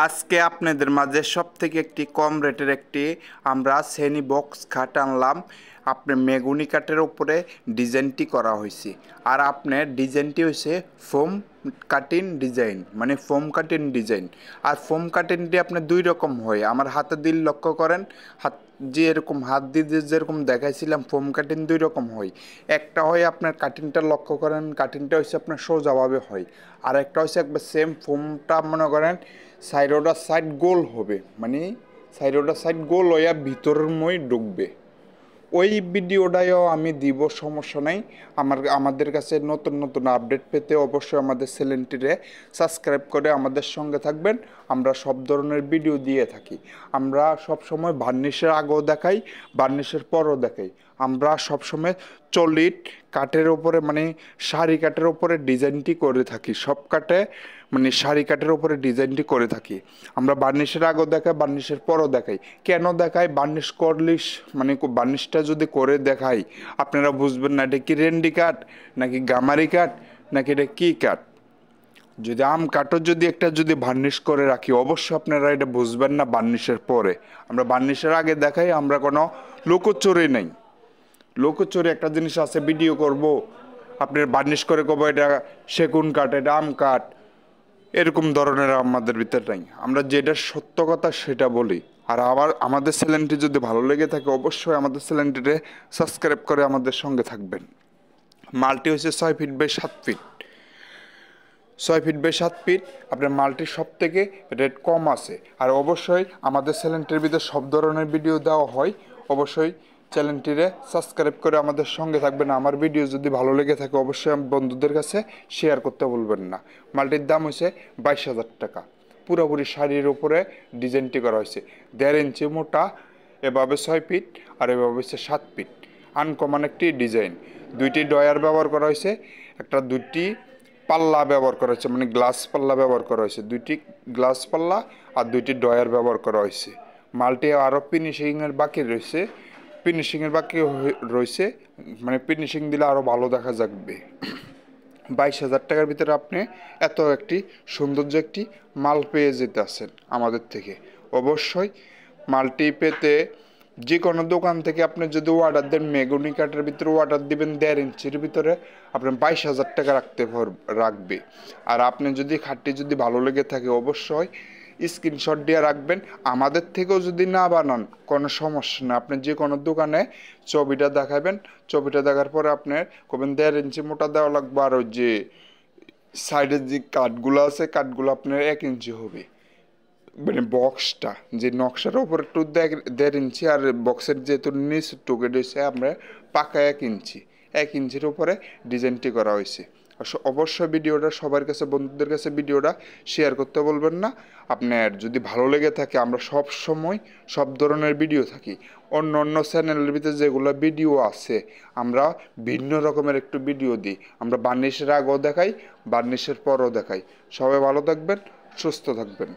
আজকে আপনাদের মাঝে সবথেকে একটি কম রেটের একটি আমরা শ্রেণী বক্স খাট আনলাম। আপনার মেগুনি কাঠের উপরে ডিজাইনটি করা হয়েছে, আর আপনার ডিজাইনটি হয়েছে ফোম কাটিং ডিজাইন, মানে ফোম কাটিং ডিজাইন। আর ফোম কাটিংটি আপনার দুই রকম হয়, আমার হাতে দিল লক্ষ্য করেন, হাত যে এরকম হাত দিয়ে যেরকম দেখাইছিলাম ফোম কাটিং দুই রকম হয়। একটা হয় আপনার কাটিংটা লক্ষ্য করেন, কাটিংটা হচ্ছে আপনার সোজাভাবে হয়, আর একটা হচ্ছে একবার সেম ফোমটা মনে করেন সাইডোটা সাইড গোল হবে, মানে সাইডোটা সাইড গোল হইয়া ভিতরের মই ঢুকবে। ওই ভিডিওটাও আমি দিব, সমস্যা নাই। আমাদের কাছে নতুন নতুন আপডেট পেতে অবশ্যই আমাদের চ্যানেলটিরে সাবস্ক্রাইব করে আমাদের সঙ্গে থাকবেন। আমরা সব ধরনের ভিডিও দিয়ে থাকি। আমরা সব সময় বার্নিশের আগেও দেখাই, বার্নিশের পরও দেখাই। আমরা সবসময় চলিট কাঠের ওপরে, মানে শাড়ি কাঠের ওপরে ডিজাইনটি করে থাকি। সব কাঠে মানে শাড়ি কাঠের ওপরে ডিজাইনটি করে থাকি। আমরা বার্নিশের আগেও দেখাই, বার্নিশের পরও দেখাই। কেন দেখাই? বার্নিশ করলিশ মানে বার্নিশটা যদি করে দেখাই আপনারা বুঝবেন না এটা কি রেন্ডি কাঠ নাকি গামারি কাঠ নাকি এটা কী কাঠ। যদি আম কাঠও যদি একটা যদি বার্নিশ করে রাখি অবশ্যই আপনারা এটা বুঝবেন না বার্নিশের পরে। আমরা বার্নিশের আগে দেখাই, আমরা কোনো লোকচুরি নেই। লোকচুরি একটা জিনিস আছে, ভিডিও করব আপনার বার্নিশ করে কব এটা সেগুন কাঠ, এটা আম কাঠ, এরকম ধরনের আমাদের ভিতরে নাই। আমরা যেটা সত্য কথা সেটা বলি। আর আবার আমাদের চ্যানেলটি যদি ভালো লেগে থাকে অবশ্যই আমাদের চ্যানেলটিতে সাবস্ক্রাইব করে আমাদের সঙ্গে থাকবেন। মালটি হচ্ছে 6 feet by 7 feet, 6 feet by 7 feet. আপনার মালটির সব থেকে রেট কম আছে। আর অবশ্যই আমাদের চ্যানেলটির ভিতরে সব ধরনের ভিডিও দেওয়া হয়। অবশ্যই চ্যানেলটিরে সাবস্ক্রাইব করে আমাদের সঙ্গে থাকবেন। আমার ভিডিও যদি ভালো লেগে থাকে অবশ্যই বন্ধুদের কাছে শেয়ার করতে বলবেন না। মালটির দাম হচ্ছে 22,000 টাকা। পুরোপুরি শাড়ির উপরে ডিজাইনটি করা হয়েছে। 1.5 ইঞ্চি মোটা, এভাবে 6 ফিট, আর এভাবে হচ্ছে 7 ফিট। আনকমন একটি ডিজাইন। দুইটি ডয়ার ব্যবহার করা হয়েছে, একটা দুইটি পাল্লা ব্যবহার করা হয়েছে, মানে গ্লাস পাল্লা ব্যবহার করা হয়েছে। দুইটি গ্লাস পাল্লা আর দুইটি ডয়ার ব্যবহার করা হয়েছে। মালটি আরও ফিনিশিংয়ের বাকি রয়েছে, মানে ফিনিশিং দিলে আরও ভালো দেখা যাবে। 22,000 টাকার ভিতরে আপনি এত একটি সৌন্দর্য একটি মাল পেয়ে যেতে আসেন আমাদের থেকে। অবশ্যই মালটি পেতে যে কোনো দোকান থেকে আপনি যদি অর্ডার দেন, মেগুনি কাঠের ভিতরে অর্ডার দিবেন 1.5 ইঞ্চির ভিতরে, আপনার 22,000 টাকা রাখবে। আর আপনি যদি খাটটি যদি ভালো লেগে থাকে অবশ্যই স্ক্রিনশট দিয়ে রাখবেন। আমাদের থেকেও যদি না বানান কোনো সমস্যা না, আপনি যে কোনো দোকানে ছবিটা দেখাবেন, ছবিটা দেখার পরে আপনার কবেন 1.5 ইঞ্চি মোটা দেওয়া লাগবে, আর ওই যে সাইডের যে কাঠগুলো আছে কাঠগুলো আপনার 1 ইঞ্চি হবে। মানে বক্সটা যে নকশার ওপর একটু 1.5 ইঞ্চি, আর বক্সের যেহেতু নিচ টুকে দিয়েছে আমরা পাকা 1 ইঞ্চি, 1 ইঞ্চির উপরে ডিজাইনটি করা হয়েছে। অবশ্যই ভিডিওটা সবার কাছে, বন্ধুদের কাছে ভিডিওটা শেয়ার করতে বলবেন না। আপনার যদি ভালো লেগে থাকে, আমরা সব সময় সব ধরনের ভিডিও থাকি। অন্য অন্য চ্যানেলের ভিতরে যেগুলো ভিডিও আছে আমরা ভিন্ন রকমের একটু ভিডিও দিই। আমরা বার্নিশের আগেও দেখাই, বার্নিশের পরও দেখাই। সবাই ভালো থাকবেন, সুস্থ থাকবেন।